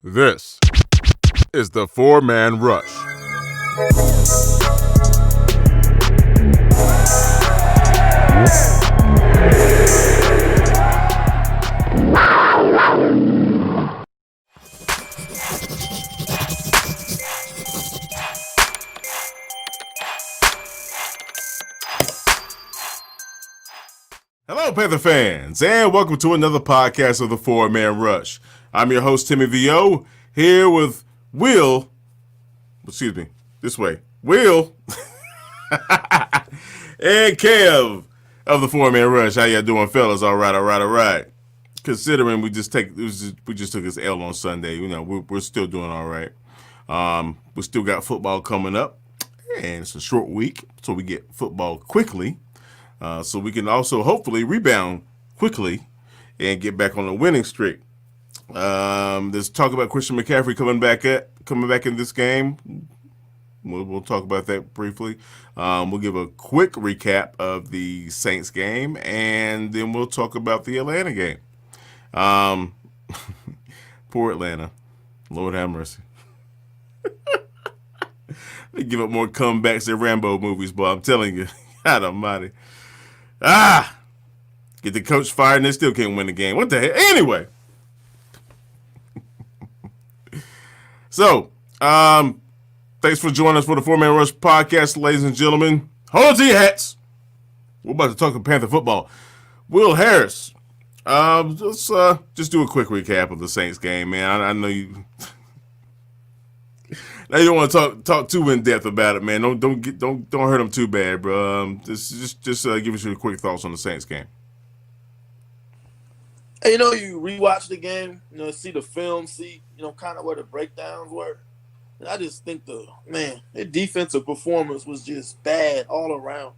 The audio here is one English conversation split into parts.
This is the Four-Man Rush. Hello, Panther fans, and welcome to another podcast of the Four-Man Rush. I'm your host, Timmy VO, here with Will, this way, Will, and Kev of the Four-Man Rush. How y'all doing, fellas? All right. Considering we just took this L on Sunday, we're still doing all right. We still got football coming up, and it's a short week, so we get football quickly. So we can also hopefully rebound quickly and get back on a winning streak. There's talk about Christian McCaffrey coming back in this game. We'll talk about that briefly. We'll give a quick recap of the Saints game, and then we'll talk about the Atlanta game. Poor Atlanta. Lord have mercy. They give up more comebacks than Rambo movies, but I'm telling you, God almighty. Get the coach fired and they still can't win the game. What the heck? Anyway. So, thanks for joining us for the Four-Man Rush podcast, ladies and gentlemen. Hold on to your hats. We're about to talk about Panther football. Will Harris. Let's just do a quick recap of the Saints game, man. I know you. Now you don't want to talk too in depth about it, man. Don't hurt them too bad, bro. Just give us your quick thoughts on the Saints game. Hey, you rewatch the game, see the film, see kind of where the breakdowns were, and I just think their defensive performance was just bad all around.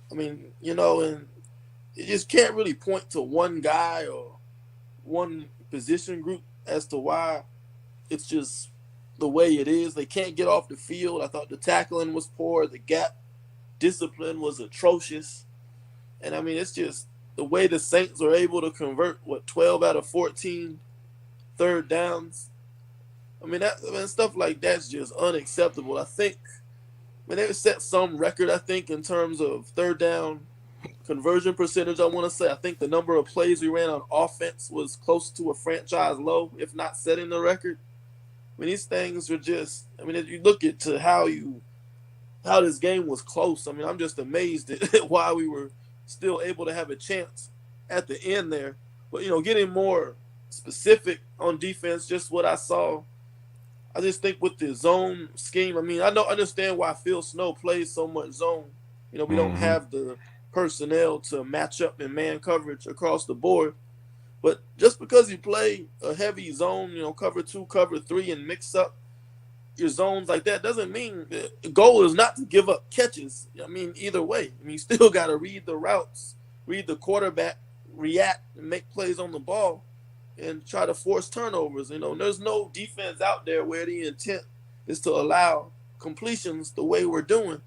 I mean, and you just can't really point to one guy or one position group as to why it's just the way it is. They can't get off the field. I thought the tackling was poor. The gap discipline was atrocious. And, I mean, it's just the way the Saints are able to convert, 12 out of 14 third downs. I mean, stuff like that's just unacceptable. I think, they set some record, in terms of third down conversion percentage, I want to say. I think the number of plays we ran on offense was close to a franchise low, if not setting the record. I mean, these things are just, if you look at how this game was close, I'm just amazed at why we were still able to have a chance at the end there. But, getting more specific on defense, just what I saw, I just think with the zone scheme, I understand why Phil Snow plays so much zone. We don't have the personnel to match up in man coverage across the board. But just because you play a heavy zone, cover 2, cover 3, and mix up your zones like that doesn't mean the goal is not to give up catches. Either way. You still got to read the routes, read the quarterback, react, and make plays on the ball, and try to force turnovers. There's no defense out there where the intent is to allow completions the way we're doing.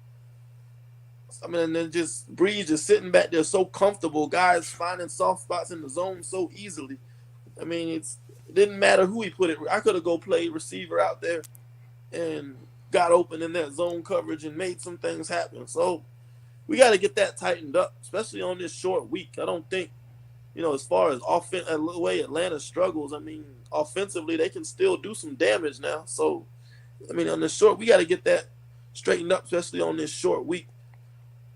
And then just Breeze just sitting back there so comfortable, guys finding soft spots in the zone so easily. It didn't matter who he put it. I could have go play receiver out there and got open in that zone coverage and made some things happen. So we got to get that tightened up, especially on this short week. I don't think, as far as the way Atlanta struggles, offensively they can still do some damage now. So, on the short, we got to get that straightened up, especially on this short week.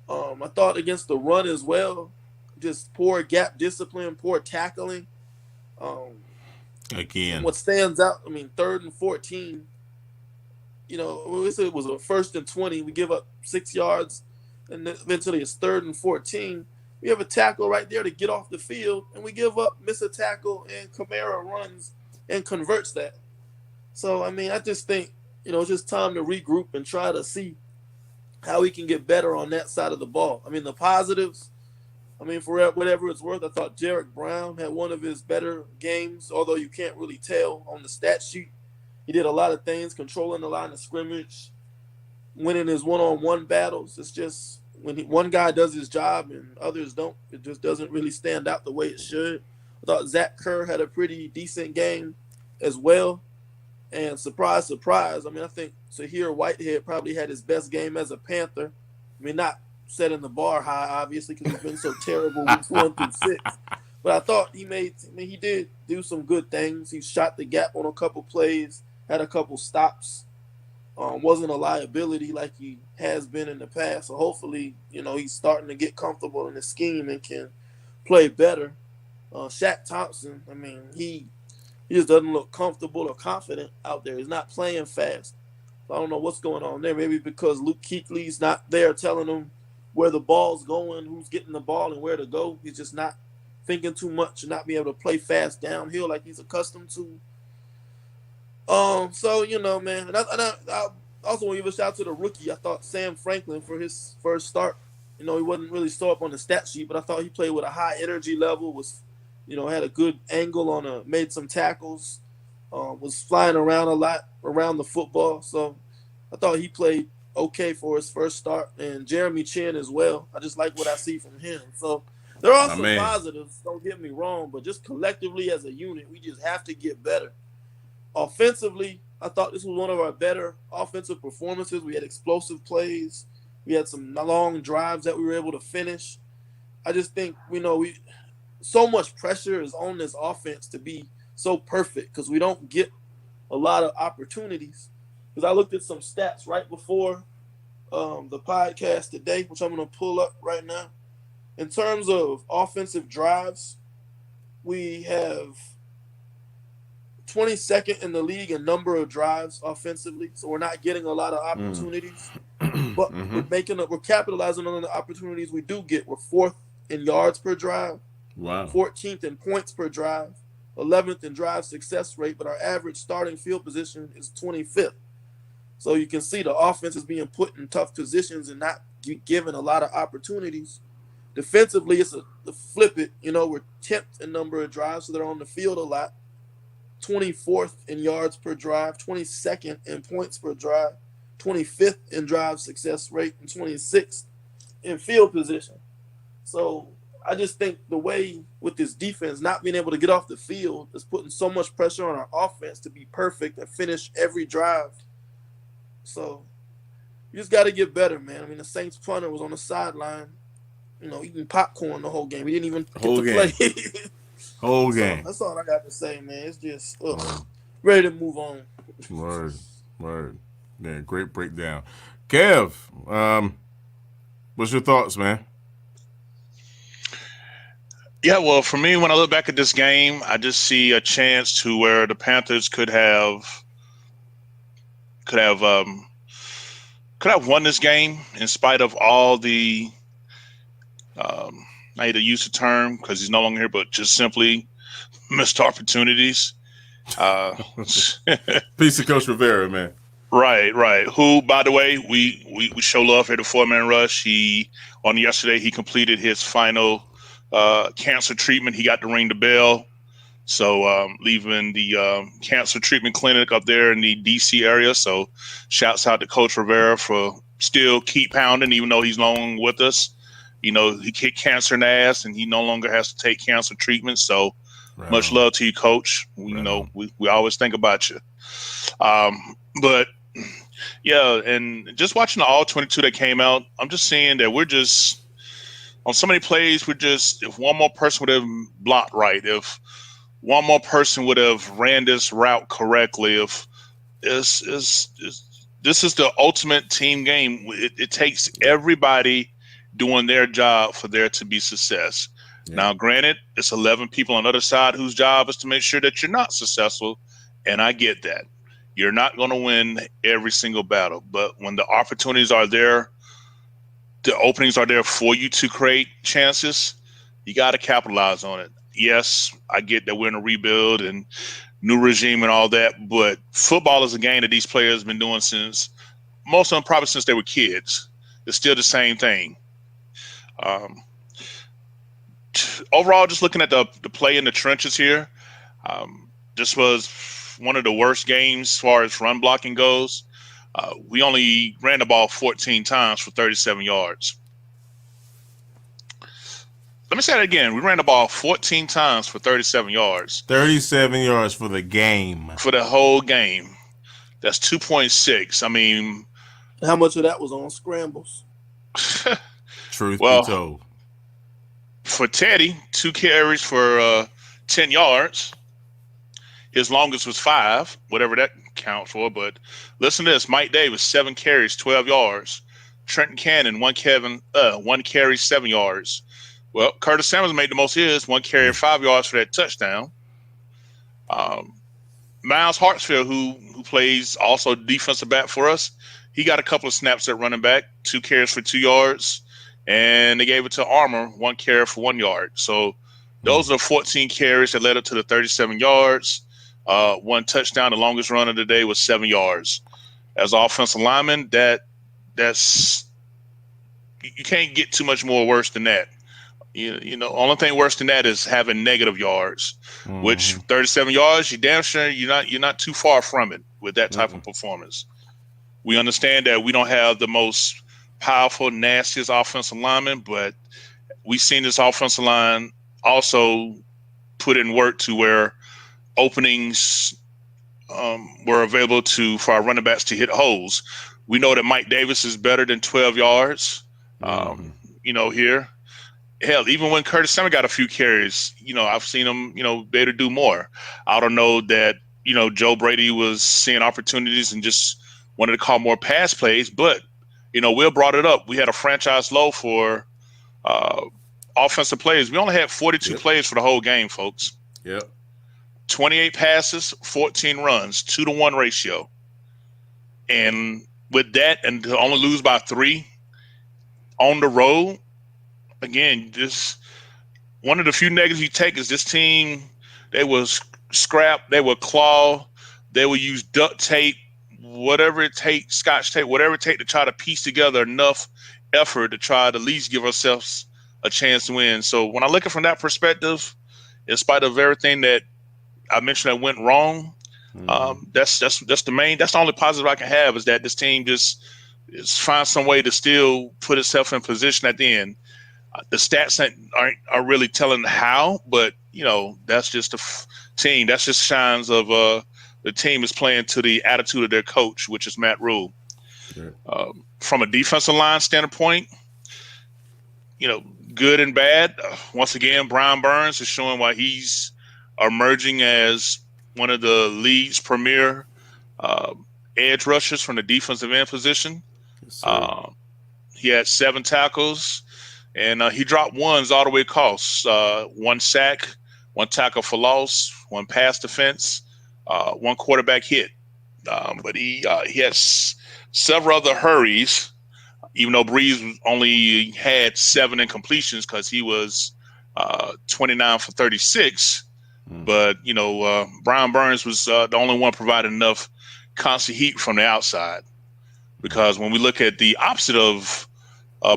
I thought against the run as well, just poor gap discipline, poor tackling. Again, what stands out, 3rd and 14, we said it was a 1st and 20. We give up 6 yards, and then eventually it's 3rd and 14. We have a tackle right there to get off the field, and we miss a tackle, and Kamara runs and converts that. So, I just think, it's just time to regroup and try to see how we can get better on that side of the ball. The positives, for whatever it's worth, I thought Jarek Brown had one of his better games, although you can't really tell on the stat sheet. He did a lot of things, controlling the line of scrimmage, winning his one-on-one battles. It's just when one guy does his job and others don't, it just doesn't really stand out the way it should. I thought Zach Kerr had a pretty decent game as well. And surprise, surprise. I mean, I think Sahir Whitehead probably had his best game as a Panther. I mean, not setting the bar high, obviously, because he's been so terrible weeks 1 through 6. But I thought he did do some good things. He shot the gap on a couple plays, had a couple stops. Wasn't a liability like he has been in the past. So hopefully, he's starting to get comfortable in the scheme and can play better. Shaq Thompson, I mean, he just doesn't look comfortable or confident out there. He's not playing fast. So I don't know what's going on there. Maybe because Luke Kuechly's not there telling him where the ball's going, who's getting the ball, and where to go. He's just not thinking too much and not being able to play fast downhill like he's accustomed to. So, man, and I also want to give a shout out to the rookie. I thought Sam Franklin, for his first start, he wasn't really so up on the stat sheet, but I thought he played with a high energy level, had a good angle made some tackles, was flying around a lot around the football. So I thought he played okay for his first start, and Jeremy Chin as well. I just like what I see from him. So there are some positives, don't get me wrong, but just collectively as a unit, we just have to get better. Offensively, I thought this was one of our better offensive performances. We had explosive plays. We had some long drives that we were able to finish. I just think, so much pressure is on this offense to be so perfect because we don't get a lot of opportunities. Because I looked at some stats right before the podcast today, which I'm going to pull up right now. In terms of offensive drives, we have 22nd in the league in number of drives offensively, so we're not getting a lot of opportunities. But we're capitalizing on the opportunities we do get. We're 4th in yards per drive, 14th in points per drive, 11th in drive success rate, but our average starting field position is 25th. So you can see the offense is being put in tough positions and not given a lot of opportunities. Defensively, it's to flip it. We're 10th in number of drives, so they're on the field a lot. 24th in yards per drive, 22nd in points per drive, 25th in drive success rate, and 26th in field position. So I just think the way with this defense not being able to get off the field is putting so much pressure on our offense to be perfect and finish every drive. So you just got to get better, man. I mean, the Saints punter was on the sideline, eating popcorn the whole game. He didn't even get to play. Whole game. That's all I got to say, man. It's just ready to move on. Word. Yeah, great breakdown. Kev, what's your thoughts, man? Yeah, well, for me, when I look back at this game, I just see a chance to where the Panthers could have won this game in spite of all the I hate to use the term because he's no longer here, but just simply missed opportunities. Peace to Coach Rivera, man. Right. Who, by the way, we show love here at the 4-man rush. Yesterday he completed his final cancer treatment. He got to ring the bell. So leaving the cancer treatment clinic up there in the DC area. So shouts out to Coach Rivera for still keep pounding, even though he's no longer with us. He kicked cancer in the ass, and he no longer has to take cancer treatment. So much love to you, Coach. We always think about you. But yeah, and just watching the all 22 that came out, I'm just seeing that we're just on so many plays. If one more person would have blocked right, if one more person would have ran this route correctly, if this is the ultimate team game. It takes everybody doing their job for there to be success. Yeah. Now, granted, it's 11 people on the other side whose job is to make sure that you're not successful, and I get that. You're not going to win every single battle, but when the opportunities are there, the openings are there for you to create chances, you got to capitalize on it. Yes, I get that we're in a rebuild and new regime and all that, but football is a game that these players have been doing most of them probably since they were kids. It's still the same thing. Overall, just looking at the play in the trenches here, this was one of the worst games as far as run blocking goes. We only ran the ball 14 times for 37 yards. Let me say that again. We ran the ball 14 times for 37 yards. 37 yards for the game. For the whole game. That's 2.6. I mean, How much of that was on scrambles? Truth be well, told. for Teddy, 2 carries for 10 yards. His longest was 5, whatever that counts for. But listen to this: Mike Davis, 7 carries, 12 yards. Trenton Cannon, 1 carry, 7 yards. Well, Curtis Samuels made the most of his, 1 carry, 5 yards for that touchdown. Miles Hartsfield, who plays also defensive back for us, he got a couple of snaps at running back, 2 carries for 2 yards, and they gave it to Armour, 1 carry for 1 yard. So those are 14 carries that led up to the 37 yards. 1 touchdown. The longest run of the day was 7 yards. As offensive lineman, that's you can't get too much more worse than that. You know, only thing worse than that is having negative yards, which 37 yards, you damn sure you're not too far from it with that type of performance. We understand that we don't have the most powerful, nastiest offensive lineman, but we've seen this offensive line also put in work to where openings were available for our running backs to hit holes. We know that Mike Davis is better than 12 yards, you know, here. Hell, even when Curtis Samuel got a few carries, you know, I've seen him, you know, better do more. I don't know that, you know, Joe Brady was seeing opportunities and just wanted to call more pass plays, but, you know, Will brought it up. We had a franchise low for offensive plays. We only had 42 plays for the whole game, folks. 28 passes, 14 runs, 2-to-1 ratio. And with that, and to only lose by 3 on the road, again, just one of the few negatives you take is this team, they was scrap, they would claw, they would use duct tape, whatever it takes, scotch tape, whatever it takes to try to piece together enough effort to try to at least give ourselves a chance to win. So when I look at it from that perspective, in spite of everything that I mentioned that went wrong, that's the only positive I can have is that this team just finds some way to still put itself in position at the end. The stats aren't really telling how, but you know that's just the team. That's just signs of the team is playing to the attitude of their coach, which is Matt Rule. From a defensive line standpoint, you know, good and bad. Once again, Brian Burns is showing why he's emerging as one of the league's premier edge rushers from the defensive end position. He had 7 tackles. And he dropped ones all the way across. 1 sack, 1 tackle for loss, 1 pass defense, 1 quarterback hit. But he had several other hurries, even though Breeze only had 7 incompletions because he was 29 for 36. But, you know, Brian Burns was the only one providing enough constant heat from the outside. Because when we look at the opposite of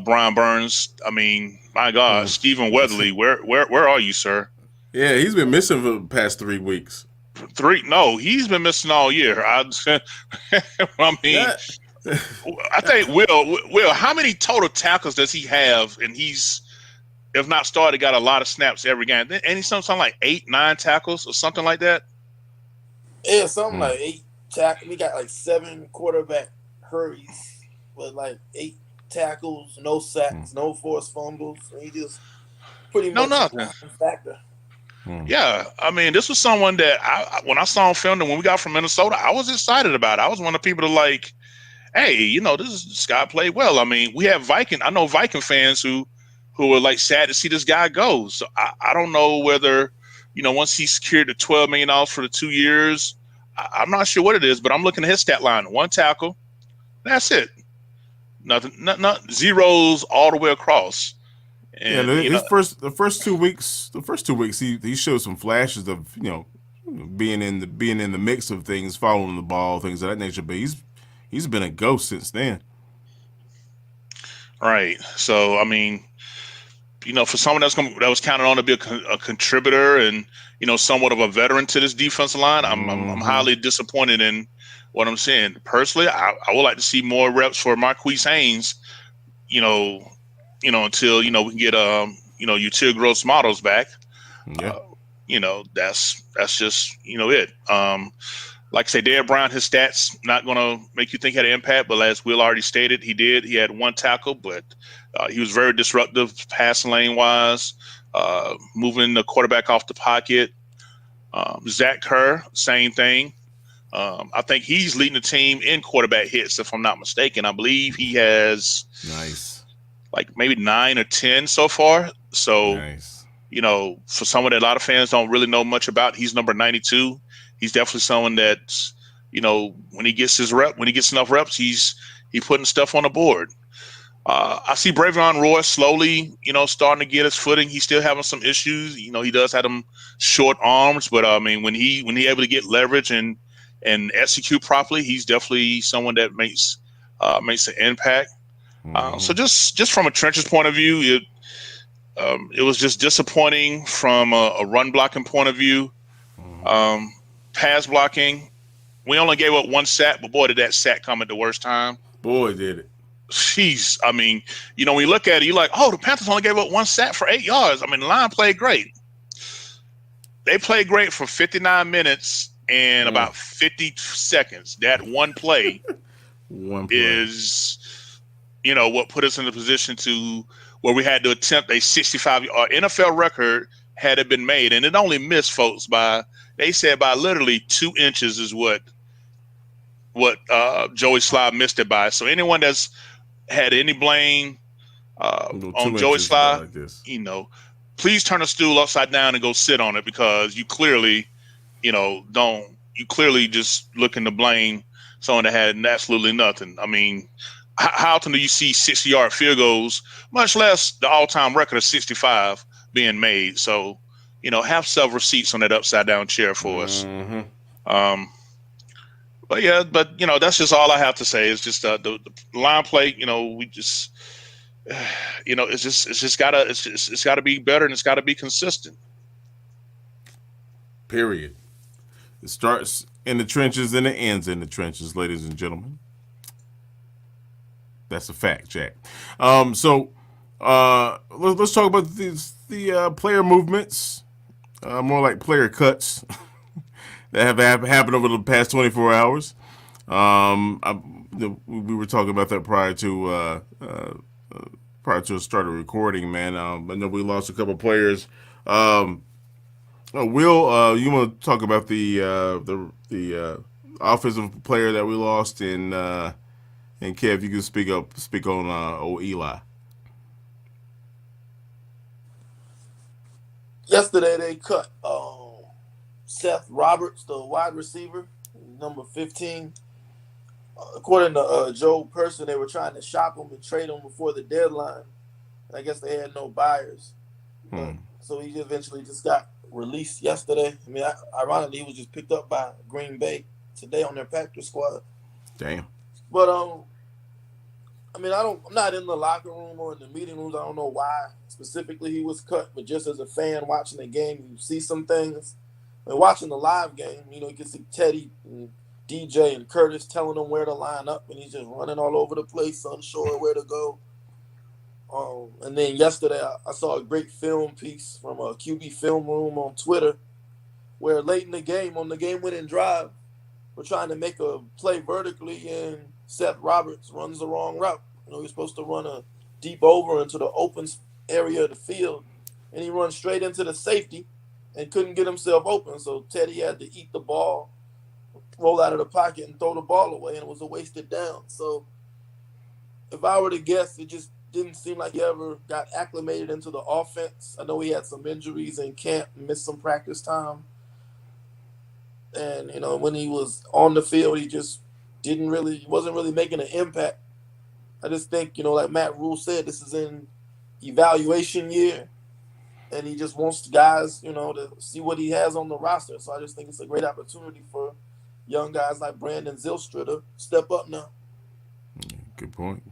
Brian Burns, I mean, my God, Stephen Weatherly, where are you, sir? Yeah, he's been missing for the past 3 weeks. 3? No, he's been missing all year. I mean, I think Will, how many total tackles does he have? And he's, if not started, got a lot of snaps every game. And he's something like 8, 9 tackles or something like that. Yeah, something like 8 tackles. We got like 7 quarterback hurries, but like 8 tackles, no sacks, no forced fumbles. He just pretty much nothing. Factor. Yeah, I mean, this was someone that when I saw him filmed and when we got from Minnesota, I was excited about it. I was one of the people to like, hey, you know, this guy played well. I mean, we have I know Viking fans who were like sad to see this guy go. So I don't know whether, you know, once he secured the $12 million for the 2 years, I'm not sure what it is, but I'm looking at his stat line: 1 tackle, that's it. Nothing, not zeros all the way across. And the first 2 weeks, he showed some flashes of, you know, being in the mix of things, following the ball, things of that nature. But he's been a ghost since then. Right. So I mean, you know, for someone that was counted on to be a contributor and, you know, somewhat of a veteran to this defensive line, I'm highly disappointed in what I'm seeing. Personally, I would like to see more reps for Marquise Haynes. You know, until, you know, we can get you know, Util Gross models back. Yeah. You know, that's just, you know, it. Like I say, Derek Brown, his stats not going to make you think he had an impact, but as Will already stated, he did. He had 1 tackle, but he was very disruptive passing lane wise, moving the quarterback off the pocket. Zach Kerr, same thing. I think he's leading the team in quarterback hits, if I'm not mistaken. I believe he has like maybe 9 or 10 so far. So, for someone that a lot of fans don't really know much about, he's number 92. He's definitely someone that, when he gets enough reps, he's putting stuff on the board. I see Bravion Roy slowly, starting to get his footing. He's still having some issues. He does have them short arms, but I mean, when he able to get leverage and execute properly, he's definitely someone that makes an impact. So just from a trenches point of view, it was just disappointing from a run blocking point of view. Pass blocking, we only gave up 1 sack, but boy, did that sack come at the worst time. Boy, did it. Jeez, I mean, when you look at it, you're like, oh, the Panthers only gave up 1 sack for 8 yards. I mean, the line played great. They played great for 59 minutes and about 50 seconds. That one play, is, what put us in the position to where we had to attempt a 65-yard NFL record had it been made. And it only missed, folks, they said by literally 2 inches is what Joey Sly missed it by. So anyone that's had any blame on Joey Sly, like please turn a stool upside down and go sit on it, because you clearly, just looking to blame someone that had absolutely nothing. I mean, how often do you see 60-yard field goals, much less the all-time record of 65 being made? So, have several seats on that upside down chair for us. But that's just all I have to say. It's just the line play. We just, it's gotta be better, and it's gotta be consistent. Period. It starts in the trenches and it ends in the trenches, ladies and gentlemen. That's a fact, Jack. So let's talk about the player movements, more like player cuts that have happened over the past 24 hours. We were talking about that prior to the start of recording, man. I know we lost a couple players. Will, you want to talk about the offensive player that we lost, and Kev, you can speak on old Eli. Yesterday they cut Seth Roberts, the wide receiver, number 15. According to Joe Person, they were trying to shop him and trade him before the deadline. I guess they had no buyers. So he eventually just got released yesterday. I mean, ironically, he was just picked up by Green Bay today on their practice squad. Damn. But I mean, I'm not in the locker room or in the meeting rooms. I don't know why specifically he was cut, but just as a fan watching the game, you see some things. And watching the live game, you can see Teddy and DJ and Curtis telling him where to line up, and he's just running all over the place, unsure where to go. And then yesterday, I saw a great film piece from a QB film room on Twitter, where late in the game, on the game-winning drive, we're trying to make a play vertically, and Seth Roberts runs the wrong route. He's supposed to run a deep over into the open area of the field, and he runs straight into the safety and couldn't get himself open. So Teddy had to eat the ball, roll out of the pocket, and throw the ball away, and it was a wasted down. So if I were to guess, it just didn't seem like he ever got acclimated into the offense. I know he had some injuries in camp, missed some practice time. And, when he was on the field, he just wasn't really making an impact. I just think, like Matt Rule said, this is in evaluation year, and he just wants guys, to see what he has on the roster. So I just think it's a great opportunity for young guys like Brandon Zylstra to step up now. Good point.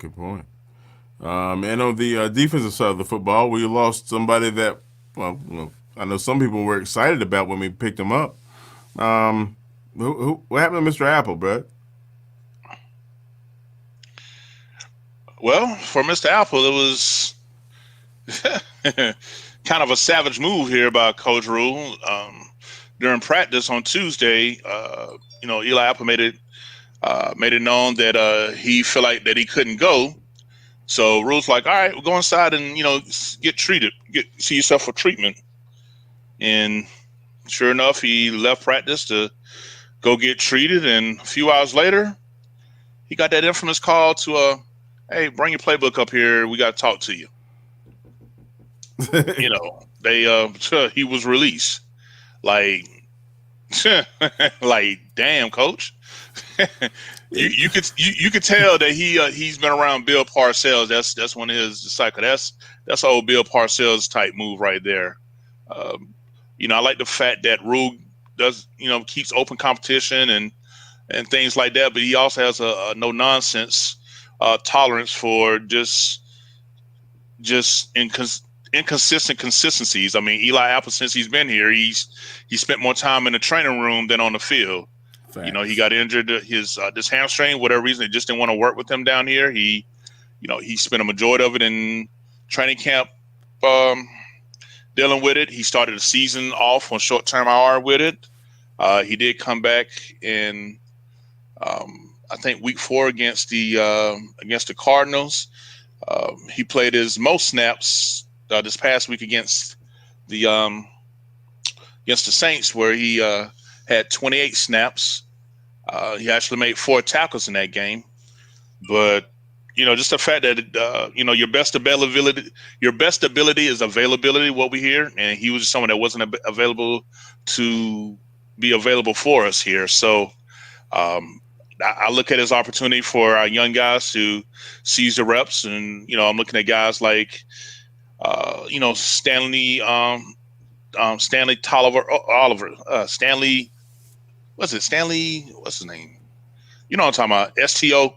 And on the defensive side of the football, we lost somebody that, I know some people were excited about when we picked him up. What happened to Mr. Apple, bro? Well, for Mr. Apple, it was kind of a savage move here by Coach Rule. During practice on Tuesday, Eli Apple made it known that he felt like that he couldn't go. So Rule's like, all right, we'll go inside and get treated, see yourself for treatment. And sure enough, he left practice to go get treated. And a few hours later, he got that infamous call to hey, bring your playbook up here. We got to talk to you. They he was released. Like, like, damn, coach. you could tell that he's been around Bill Parcells. That's one of his disciples. That's old Bill Parcells type move right there. I like the fact that Rule does keeps open competition and things like that, but he also has a no nonsense tolerance for just inconsistent consistencies. I mean, Eli Apple, since he's been here, he spent more time in the training room than on the field. Facts. He got injured his this hamstring, whatever reason, they just didn't want to work with him down here. He spent a majority of it in training camp, dealing with it. He started the season off on short-term IR with it. He did come back in, I think, week 4 against the Cardinals. He played his most snaps this past week against the Saints, where he had 28 snaps. He actually made 4 tackles in that game. But just the fact that your best ability is availability. What we hear, and he was someone that wasn't available to be available for us here. So I look at his opportunity for our young guys to seize the reps, and I'm looking at guys like Stanley Stanley. What's it? Stanley. What's his name? You know what I'm talking about? STO.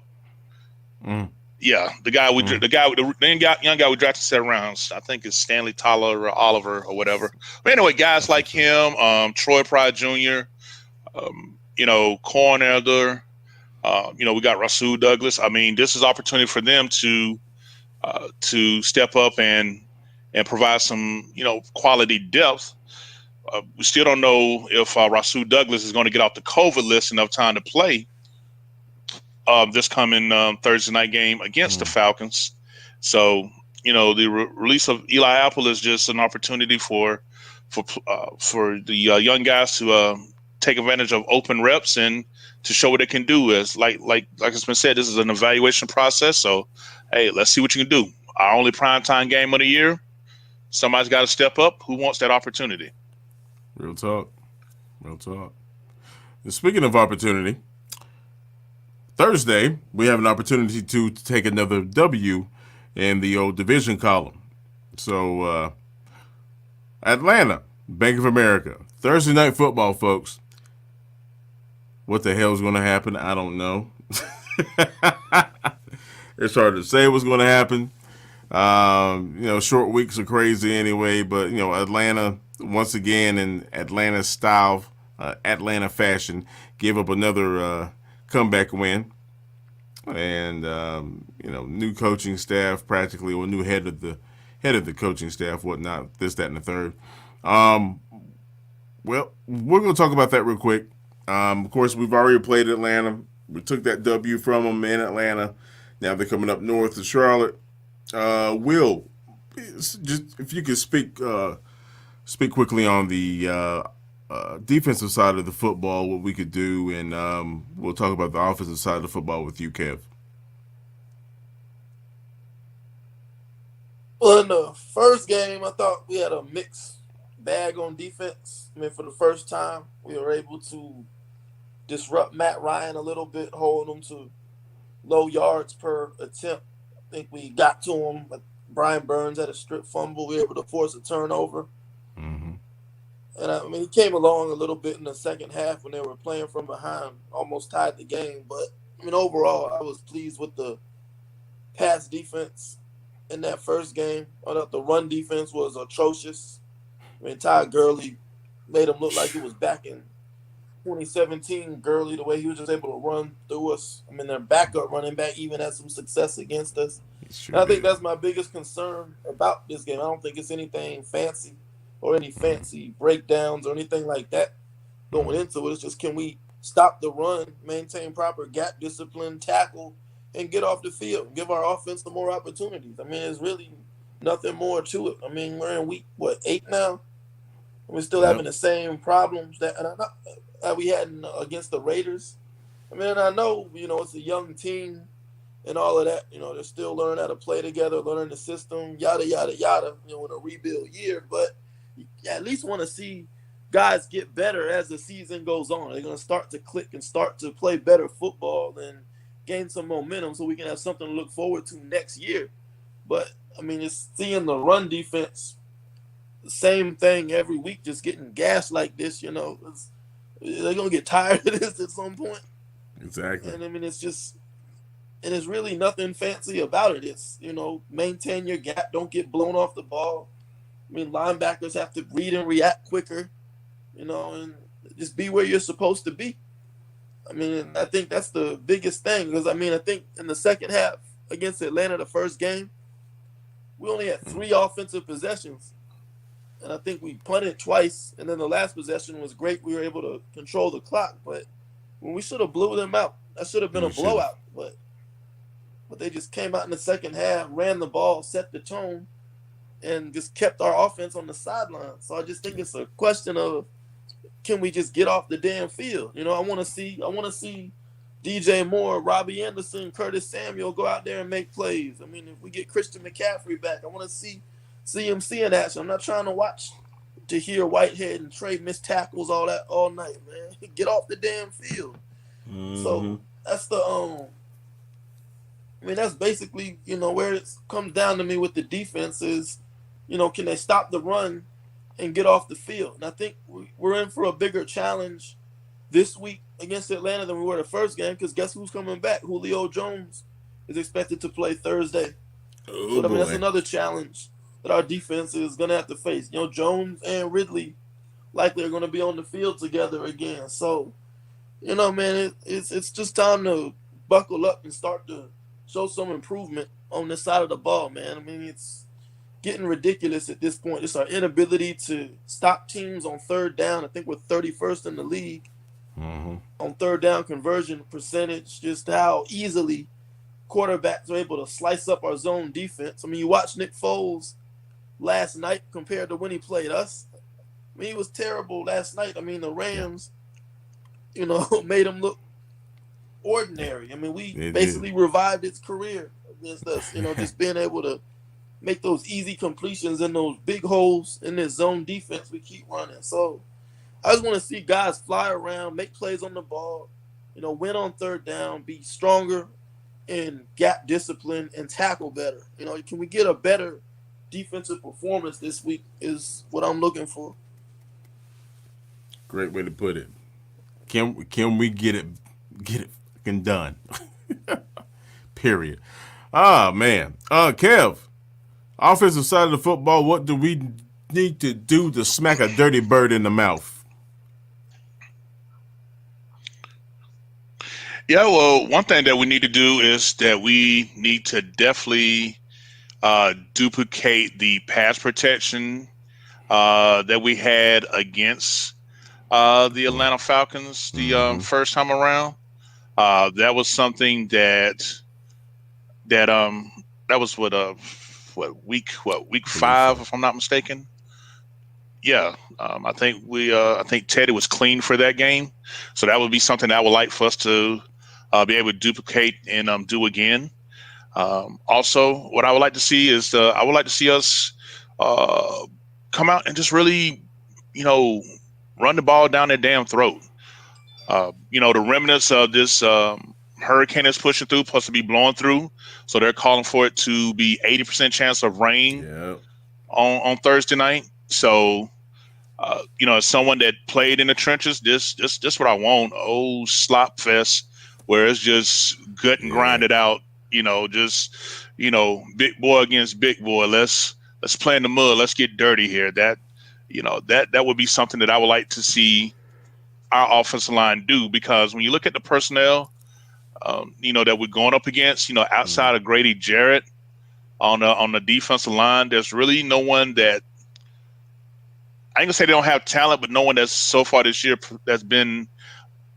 Mm. Yeah, the young guy we drafted 7 rounds. I think it's Stanley Tyler or Oliver or whatever. But anyway, guys like him, Troy Pride Jr., Corn Elder, we got Rasul Douglas. I mean, this is opportunity for them to step up and provide some quality depth. We still don't know if Rasul Douglas is going to get off the COVID list enough time to play this coming Thursday night game against the Falcons. So, the release of Eli Apple is just an opportunity for the young guys to take advantage of open reps and to show what it can do. As like it's been said, this is an evaluation process. So, hey, let's see what you can do. Our only primetime game of the year. Somebody's got to step up. Who wants that opportunity? Real talk. And speaking of opportunity, Thursday, we have an opportunity to take another W in the old division column. So, Atlanta, Bank of America, Thursday night football, folks. What the hell is going to happen? I don't know. It's hard to say what's going to happen. Short weeks are crazy anyway, but, Atlanta, once again, in Atlanta style, Atlanta fashion, gave up another comeback win, and new coaching staff practically, or new head of the coaching staff, whatnot, this, that, and the third. Well, we're going to talk about that real quick. Of course, we've already played Atlanta. We took that W from them in Atlanta. Now they're coming up north to Charlotte. Will, just if you could speak quickly on the defensive side of the football, what we could do, and we'll talk about the offensive side of the football with you, Kev. Well, in the first game, I thought we had a mixed bag on defense. I mean, for the first time, we were able to disrupt Matt Ryan a little bit, hold him to low yards per attempt. I think we got to him. But Brian Burns had a strip fumble. We were able to force a turnover. Mm-hmm. And I mean, he came along a little bit in the second half when they were playing from behind, almost tied the game. But I mean, overall, I was pleased with the pass defense in that first game. I thought the run defense was atrocious. I mean, Ty Gurley made him look like he was back in 2017. Gurley, the way he was just able to run through us. I mean, their backup running back even had some success against us. Sure, and I think that's my biggest concern about this game. I don't think it's anything fancy or any fancy breakdowns or anything like that going into it. It's just, can we stop the run, maintain proper gap discipline, tackle, and get off the field. Give our offense some more opportunities. I mean, it's really nothing more to it. I mean, we're in week, what, 8 now? We're still Yep. having the same problems that we had against the Raiders. I mean, I know, it's a young team and all of that. They're still learning how to play together, learning the system, yada, yada, yada, in a rebuild year. But you at least want to see guys get better as the season goes on. They're going to start to click and start to play better football and gain some momentum so we can have something to look forward to next year. But, I mean, just seeing the run defense, the same thing every week, just getting gassed like this, they're going to get tired of this at some point. Exactly. And, I mean, it's really nothing fancy about it. It's, maintain your gap, don't get blown off the ball. I mean, linebackers have to read and react quicker, and just be where you're supposed to be. I mean, I think that's the biggest thing because, I mean, I think in the second half against Atlanta, the first game, we only had 3 offensive possessions. And I think we punted twice, and then the last possession was great. We were able to control the clock, but when we should have blew them out, that should have been a blowout. But they just came out in the second half, ran the ball, set the tone, and just kept our offense on the sideline. So I just think it's a question of, can we just get off the damn field? I want to see DJ Moore, Robbie Anderson, Curtis Samuel go out there and make plays. I mean, if we get Christian McCaffrey back, I want to see CMC in action. I'm not trying to watch Tahir Whitehead and Trey miss tackles all night, man. Get off the damn field. Mm-hmm. So that's that's basically, where it comes down to me with the defense is, can they stop the run and get off the field? And I think we're in for a bigger challenge this week against Atlanta than we were the first game because guess who's coming back? Julio Jones is expected to play Thursday. Oh, so, I mean, that's another challenge that our defense is going to have to face. Jones and Ridley likely are going to be on the field together again. So, man, it's just time to buckle up and start to show some improvement on this side of the ball, man. I mean, it's getting ridiculous at this point. It's our inability to stop teams on third down. I think we're 31st in the league on third down conversion percentage, just how easily quarterbacks are able to slice up our zone defense. I mean, you watch Nick Foles last night compared to when he played us. I mean, he was terrible last night. I mean, the Rams, made him look ordinary. I mean, we basically revived his career against us, just being able to make those easy completions in those big holes in this zone defense we keep running. So I just want to see guys fly around, make plays on the ball, win on third down, be stronger in gap discipline and tackle better. Can we get a better defensive performance this week is what I'm looking for. Great way to put it. Can we get it fucking done? Period. Ah, man. Kev, offensive side of the football, what do we need to do to smack a dirty bird in the mouth? Yeah, well, one thing that we need to do is that we need to definitely duplicate the pass protection that we had against the Atlanta Falcons the first time around. That was something that was week 5, if I'm not mistaken. Yeah, I think Teddy was clean for that game, so that would be something that I would like for us to be able to duplicate and do again. Also, what I would like to see is I would like to see us come out and just really, run the ball down their damn throat. The remnants of this hurricane that's pushing through, supposed to be blowing through, so they're calling for it to be 80% chance of rain on Thursday night. So, as someone that played in the trenches, this what I want. Old slop fest where it's just gut and grinded out. Big boy against big boy. Let's play in the mud. Let's get dirty here. That would be something that I would like to see our offensive line do, because when you look at the personnel, that we're going up against, outside of Grady Jarrett on the defensive line, there's really no one that, I ain't gonna say they don't have talent, but no one that's so far this year that's been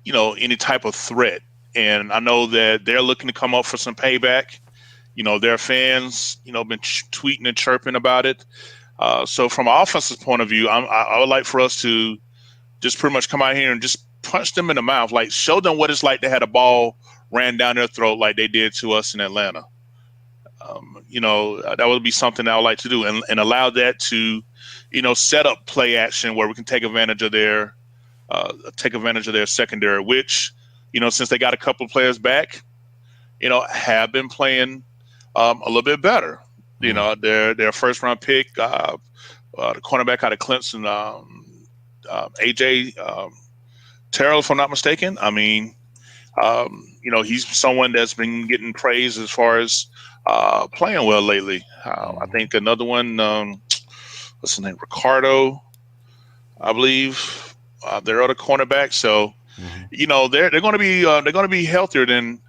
any type of threat. And I know that they're looking to come up for some payback. Their fans, been tweeting and chirping about it. So from an offensive point of view, I would like for us to just pretty much come out here and just punch them in the mouth, like show them what it's like to have a ball ran down their throat like they did to us in Atlanta. That would be something I would like to do, and allow that to, set up play action where we can take advantage of their secondary, which, since they got a couple of players back, have been playing a little bit better. Their first round pick, the cornerback out of Clemson, AJ Terrell, if I'm not mistaken. I mean, he's someone that's been getting praised as far as playing well lately. I think another one, what's his name, Ricardo, I believe, their other cornerback. So, they're going to be healthier than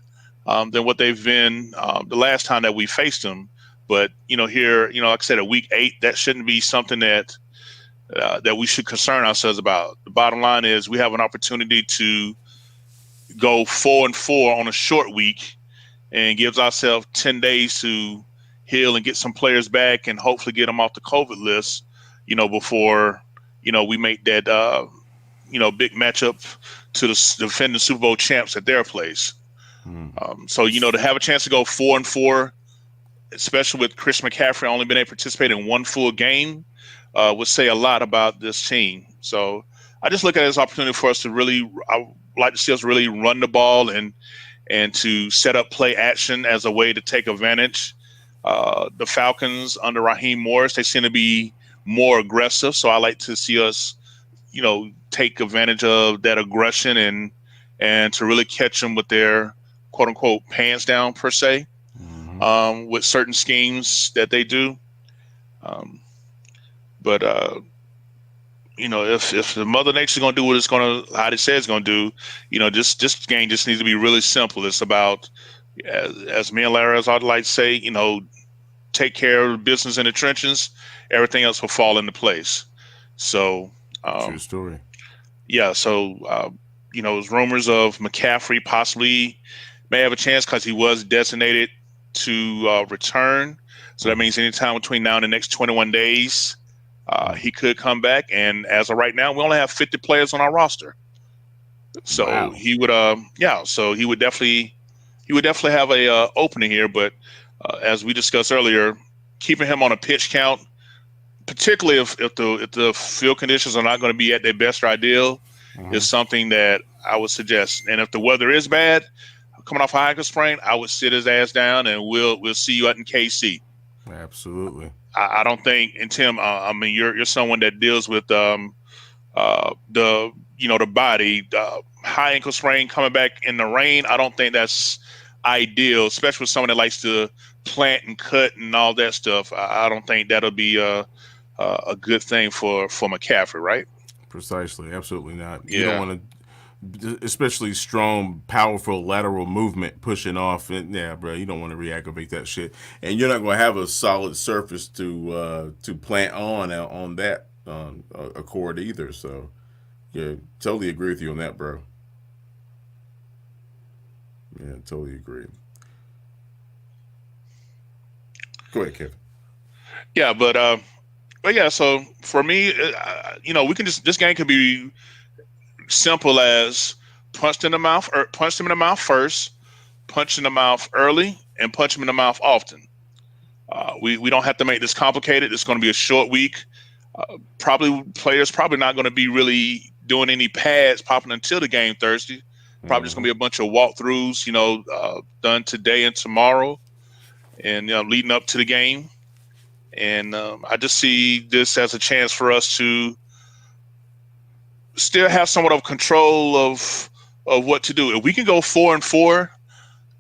what they've been the last time that we faced them. But here, like I said, at week 8, that shouldn't be something that we should concern ourselves about. The bottom line is we have an opportunity to go 4-4 on a short week, and gives ourselves 10 days to heal and get some players back, and hopefully get them off the COVID list, before we make that big matchup to the defending Super Bowl champs at their place. So to have a chance to go 4-4, especially with Chris McCaffrey only been able to participate in one full game, would say a lot about this team. So I just look at it as an opportunity for us to really, I would like to see us really run the ball and to set up play action as a way to take advantage. The Falcons under Raheem Morris, they seem to be more aggressive. So I like to see us, take advantage of that aggression and to really catch them with their quote unquote pants down per se, with certain schemes that they do. But if the Mother Nature is going to do what it's going to, how they say it's going to do, this game just needs to be really simple. It's about, as me and Larry, as I'd like to say, take care of business in the trenches. Everything else will fall into place. So, true story. Yeah. So, there's rumors of McCaffrey possibly may have a chance because he was designated to return. So that means anytime between now and the next 21 days, he could come back. And as of right now, we only have 50 players on our roster. So Wow. he would, so he would definitely have a opening here. But as we discussed earlier, keeping him on a pitch count, particularly if the field conditions are not going to be at their best or ideal, is something that I would suggest. And if the weather is bad, coming off a ankle sprain, I would sit his ass down and we'll see you out in KC. Absolutely. I don't think, and Tim, I mean, you're someone that deals with the body, high ankle sprain coming back in the rain. I don't think that's ideal, especially with someone that likes to plant and cut and all that stuff. I don't think that'll be a good thing for McCaffrey, right? Precisely. Absolutely not. Yeah. You don't want to, especially strong, powerful lateral movement pushing off. And yeah, bro, you don't want to re-aggravate that shit. And you're not going to have a solid surface to plant on that accord either. So, yeah, totally agree with you on that, bro. Yeah, totally agree. Go ahead, Kevin. Yeah, but yeah. So for me, we can this game could be simple as punched in the mouth, or punch him in the mouth first, punch in the mouth early, and punch him in the mouth often. We don't have to make this complicated. It's going to be a short week. Players probably not going to be really doing any pads popping until the game Thursday. Probably just going to be a bunch of walkthroughs, done today and tomorrow, and leading up to the game. And I just see this as a chance for us to still have somewhat of control of what to do. If we can go 4-4,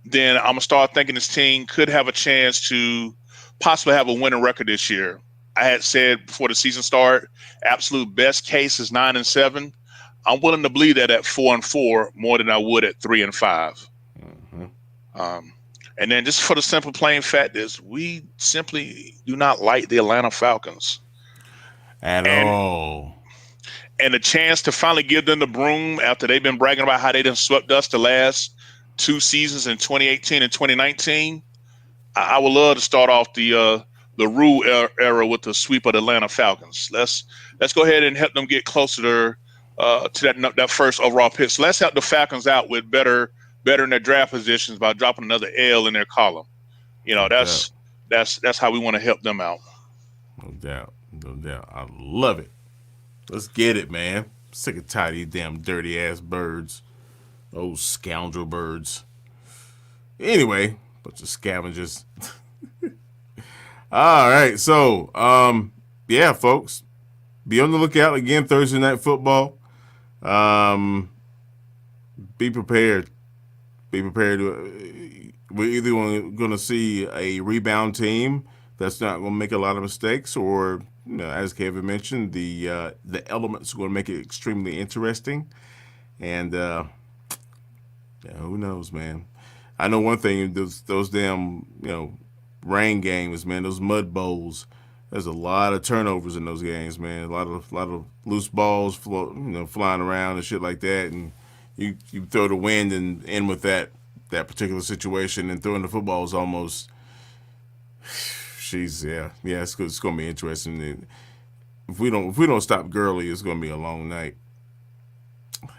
then I'm gonna start thinking this team could have a chance to possibly have a winning record this year. I had said before the season start, absolute best case is 9-7. I'm willing to believe that at 4-4 more than I would at 3-5. And then just for the simple plain fact is we simply do not like the Atlanta Falcons At all. and a chance to finally give them the broom after they've been bragging about how they done swept us the last 2 seasons in 2018 and 2019. I would love to start off the Rule era with the sweep of the Atlanta Falcons. Let's go ahead and help them get closer to that first overall pick. So let's help the Falcons out with better in their draft positions by dropping another L in their column. You know, that's how we want to help them out. No doubt. I love it. Let's get it, man. Sick and tired of these damn dirty ass birds. Those scoundrel birds. Anyway, bunch of scavengers. All right, so yeah, folks, be on the lookout again Thursday Night Football. Be prepared. Be prepared. We're either going to see a rebound team that's not going to make a lot of mistakes, or as Kevin mentioned, the elements are going to make it extremely interesting. And who knows, man? I know one thing: those damn rain games, man. Those mud bowls. There's a lot of turnovers in those games, man. A lot of loose balls flying around and shit like that, and you throw the wind and in with that particular situation, and throwing the football is almost. It's going to be interesting. If we don't stop Gurley, it's going to be a long night.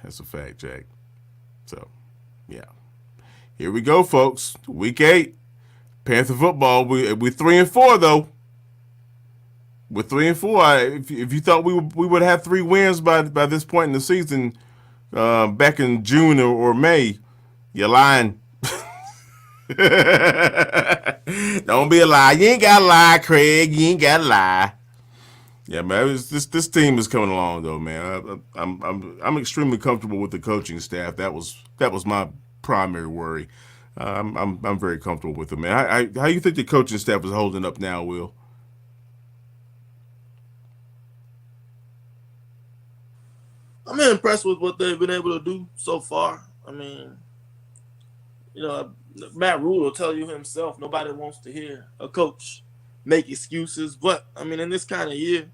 That's a fact, Jack. So, yeah. Here we go, folks. Week 8, Panther football. We're 3-4 though. We're 3-4. If you thought we would have 3 wins by this point in the season, back in June or May, you're lying. Don't be a lie. You ain't gotta lie, Craig. You ain't gotta lie. Yeah, man. This team is coming along though, man. I'm extremely comfortable with the coaching staff. That was my primary worry. I'm very comfortable with them, man. How you think the coaching staff is holding up now, Will? I'm impressed with what they've been able to do so far. I mean, Matt Rule will tell you himself, nobody wants to hear a coach make excuses. But, I mean, in this kind of year,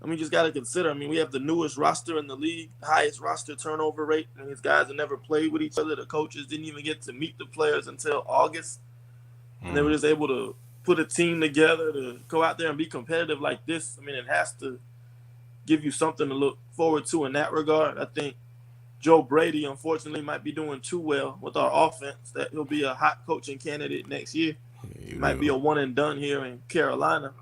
you just got to consider, we have the newest roster in the league, highest roster turnover rate. And these guys have never played with each other. The coaches didn't even get to meet the players until August. And they were just able to put a team together to go out there and be competitive like this. It has to give you something to look forward to in that regard. I think Joe Brady, unfortunately, might be doing too well with our offense that he'll be a hot coaching candidate next year. He might be a one and done here in Carolina.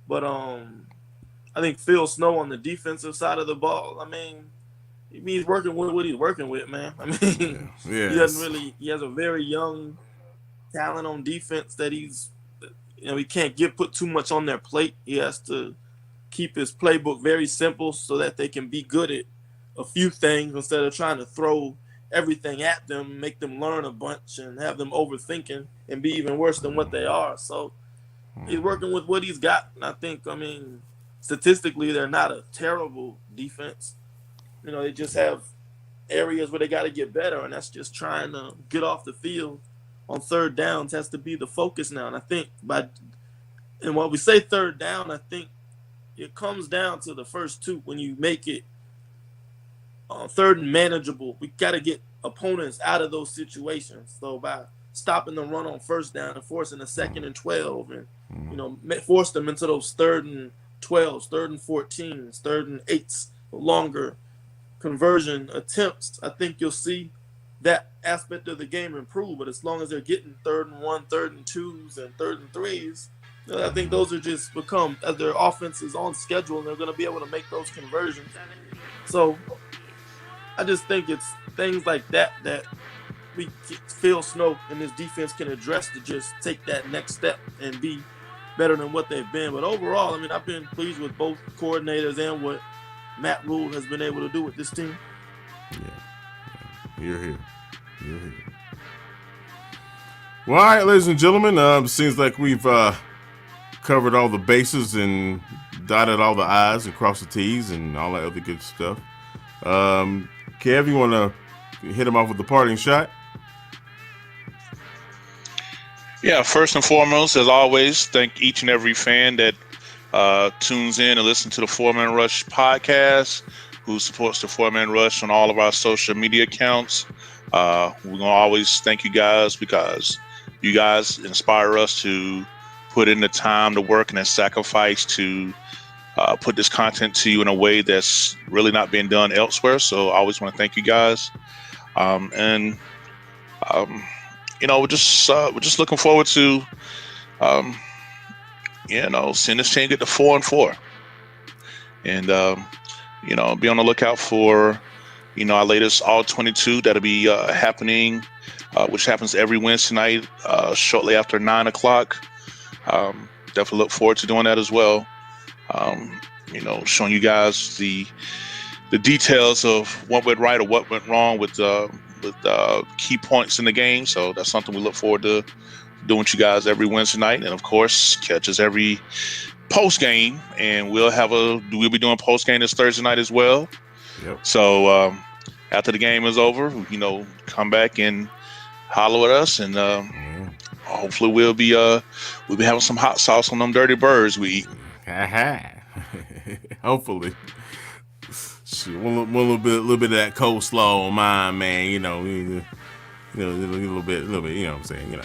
But I think Phil Snow on the defensive side of the ball, he's working with what he's working with, man. He has a very young talent on defense that he can't put too much on their plate. He has to keep his playbook very simple so that they can be good at a few things instead of trying to throw everything at them, make them learn a bunch and have them overthinking and be even worse than what they are. So he's working with what he's got. And I think, statistically, they're not a terrible defense. They just have areas where they got to get better, and that's just trying to get off the field on third downs has to be the focus now. And I think and when we say third down, I think it comes down to the first 2. When you make it third and manageable, we got to get opponents out of those situations. So by stopping the run on first down and forcing a 2nd and 12 and, force them into those 3rd and 12s, 3rd and 14s, 3rd and 8s, longer conversion attempts, I think you'll see that aspect of the game improve. But as long as they're getting 3rd and 1, 3rd and 2s, and 3rd and 3s, I think those are just become, as their offense is on schedule, and they're going to be able to make those conversions. So I just think it's things like that Phil Snow and his defense can address to just take that next step and be better than what they've been. But overall, I've been pleased with both coordinators and what Matt Rule has been able to do with this team. Yeah. You're here. Well, all right, ladies and gentlemen, seems like we've covered all the bases and dotted all the I's and crossed the T's and all that other good stuff. Kev, you want to hit him off with the parting shot? Yeah, first and foremost, as always, thank each and every fan that tunes in and listens to the 4-Man Rush podcast, who supports the Four Man Rush on all of our social media accounts. We're gonna always thank you guys because you guys inspire us to put in the time, the work, and the sacrifice to put this content to you in a way that's really not being done elsewhere. So I always want to thank you guys. And we're just looking forward to seeing this team get to 4-4, and be on the lookout for our latest All 22 that'll be happening, which happens every Wednesday night shortly after 9 o'clock. Definitely look forward to doing that as well. Showing you guys the details of what went right or what went wrong with key points in the game. So that's something we look forward to doing with you guys every Wednesday night. And of course, catch us every post game, and we'll be doing post game this Thursday night as well. Yep. So after the game is over, come back and holler at us, and hopefully we'll be having some hot sauce on them dirty birds we eat. Hopefully. Shit, one little bit of that coleslaw on mine, man. A little bit. You know what I'm saying?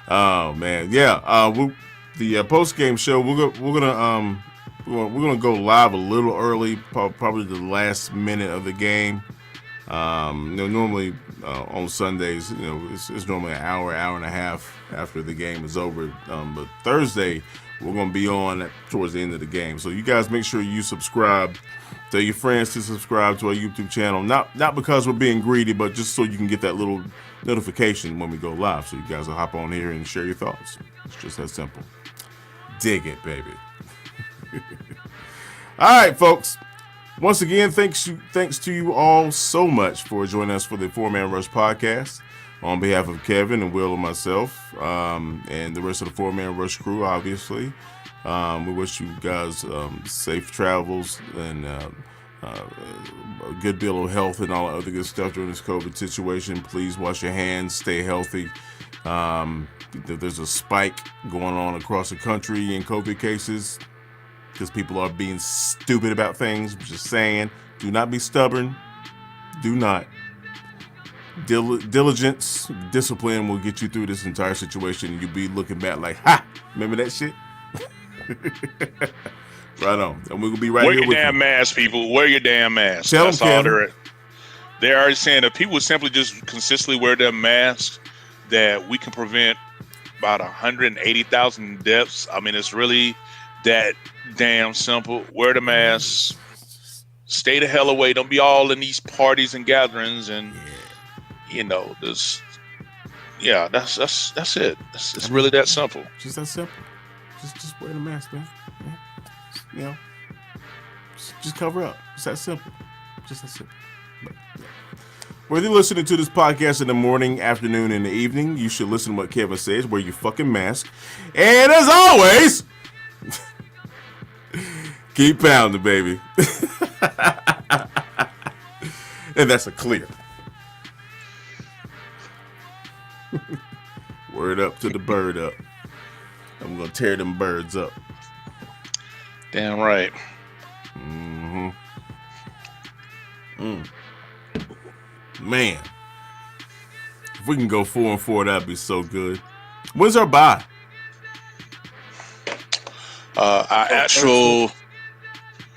Oh man, yeah. The post game show, we're gonna go live a little early, probably the last minute of the game. Normally on Sundays, it's normally an hour and a half after the game is over. But Thursday, we're going to be on towards the end of the game. So you guys make sure you subscribe. Tell your friends to subscribe to our YouTube channel. Not because we're being greedy, but just so you can get that little notification when we go live. So you guys will hop on here and share your thoughts. It's just that simple. Dig it, baby. All right, folks. Once again, thanks to you all so much for joining us for the Four Man Rush podcast. On behalf of Kevin and Will and myself, and the rest of the Four Man Rush crew, obviously, we wish you guys safe travels and a good deal of health and all the other good stuff during this COVID situation. Please wash your hands, stay healthy. There's a spike going on across the country in COVID cases because people are being stupid about things. Just saying, do not be stubborn. Do not. Diligence, discipline will get you through this entire situation, and you'll be looking back like, ha! Remember that shit? Right on. And we're gonna be right Wear here your with damn you. mask, people. Wear your damn mask. Tell That's them, all Kevin. they're already saying that people would simply just consistently wear their masks, that we can prevent about 180,000 deaths. I mean, it's really that damn simple. Wear the mask. Stay the hell away. Don't be all in these parties and gatherings and. That's it. It's really that simple. Just that simple. Just wear the mask, man. Yeah. Just cover up. It's that simple. Just that simple. But, yeah. Whether you're listening to this podcast in the morning, afternoon, and the evening, you should listen to what Kevin says. Wear your fucking mask. And as always, keep pounding, baby. And that's a clear. Word up to the bird up. I'm gonna tear them birds up. Damn right. Man, if we can go 4-4, that'd be so good. When's our bye? Our actual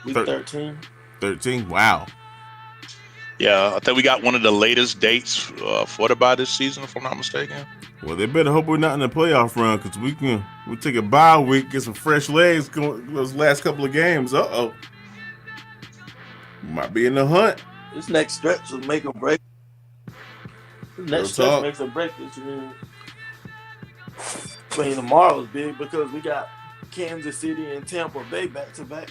Week 13. 13. Wow. Yeah, I think we got one of the latest dates for the bye this season, if I'm not mistaken. Well, they better hope we're not in the playoff run, because we'll take a bye week, get some fresh legs going those last couple of games. Might be in the hunt. This next stretch will make or break. This next stretch makes or break this. Tomorrow is big because we got Kansas City and Tampa Bay back to back.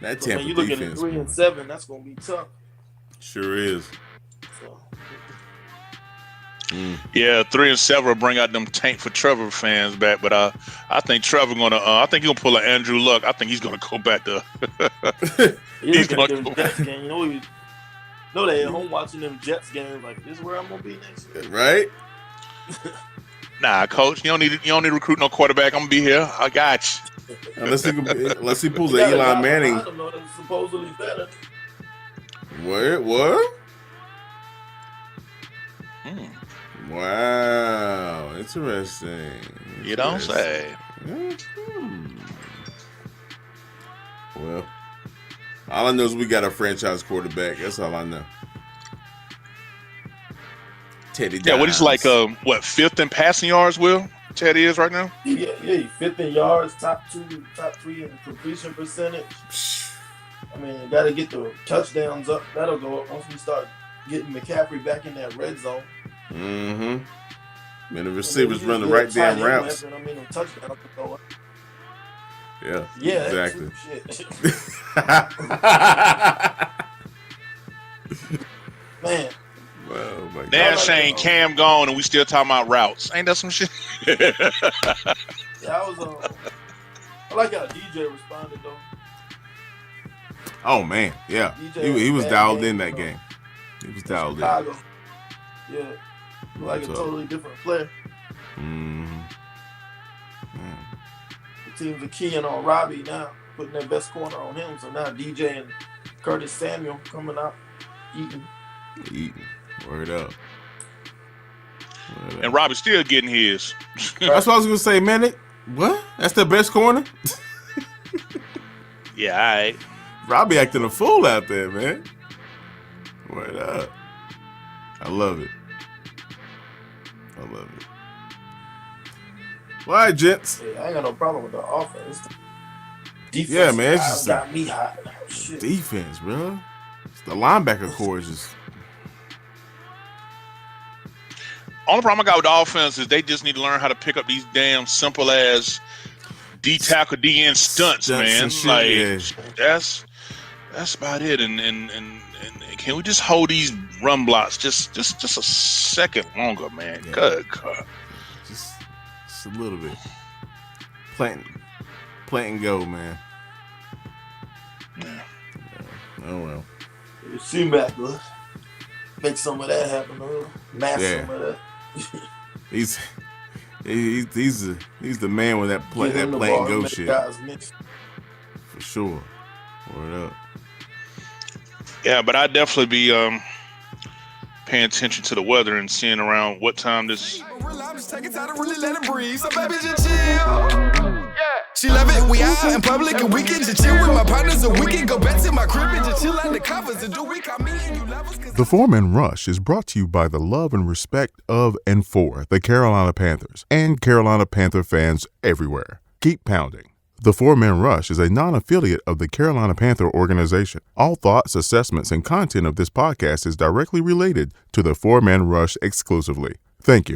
That Tampa you looking at 3-7, that's gonna be tough. Sure is. So. Yeah, 3-7 will bring out them tank for Trevor fans back, but I think Trevor gonna. I think he's gonna pull an Andrew Luck. I think he's gonna go back to. He's gonna do the Jets game. They at home watching them Jets games. Like, this is where I'm gonna be next year. Right? Nah, coach, you don't need to recruit no quarterback. I'm gonna be here. I got you. Unless he pulls They an got a Eli guy Manning. behind him, though, that's supposedly better. What? Hmm. Wow, interesting. You don't say. Well, all I know is we got a franchise quarterback. That's all I know. Teddy. Yeah, what he's like? Fifth in passing yards? Will Teddy is right now? Yeah, he fifth in yards, top 3 in completion percentage. I mean, got to get the touchdowns up. That'll go up once we start getting McCaffrey back in that red zone. Mm-hmm. And the receivers run the right damn routes. I mean, the touchdowns will go up. Yeah, exactly. Man. Oh my God. Now Shane Cam gone and we still talking about routes. Ain't that some shit? Yeah, I like how DJ responded though. Oh man, yeah. He was dialed in that game. He was dialed Chicago. Yeah. Like a totally different player. The teams are keying on Robbie now, putting their best corner on him. So now DJ and Curtis Samuel coming out eating. Word up. And Robbie's still getting his. That's what I was gonna say, man. What? That's the best corner? Yeah, all right. Robbie acting a fool out there, man. Word up. I love it. All right, gents. Yeah, I ain't got no problem with the offense. Defense, yeah, man, it's just got me hot. Shit. Defense, bro. It's the linebacker core is just. Only problem I got with the offense is they just need to learn how to pick up these damn simple as D tackle DN stunts, man. Like that's about it. And can we just hold these run blocks just a second longer, man? Yeah. Good. Just a little bit. Plant and go, man. Yeah. Oh well. You see back, make some of that happen, mass some of that. He's the man with that plant and go shit. For sure. Word up. Yeah, but I'd definitely be paying attention to the weather and seeing around what time this. I'm just taking time to really let it breathe. So baby, just chill. She love it. We out in public and we can just chill with my partners and we can go back to my crib and just chill under covers and do we call me and you lovers. The Foreman Rush is brought to you by the love and respect of and for the Carolina Panthers and Carolina Panther fans everywhere. Keep pounding. The Foreman Rush is a non-affiliate of the Carolina Panther organization. All thoughts, assessments, and content of this podcast is directly related to the Foreman Rush exclusively. Thank you.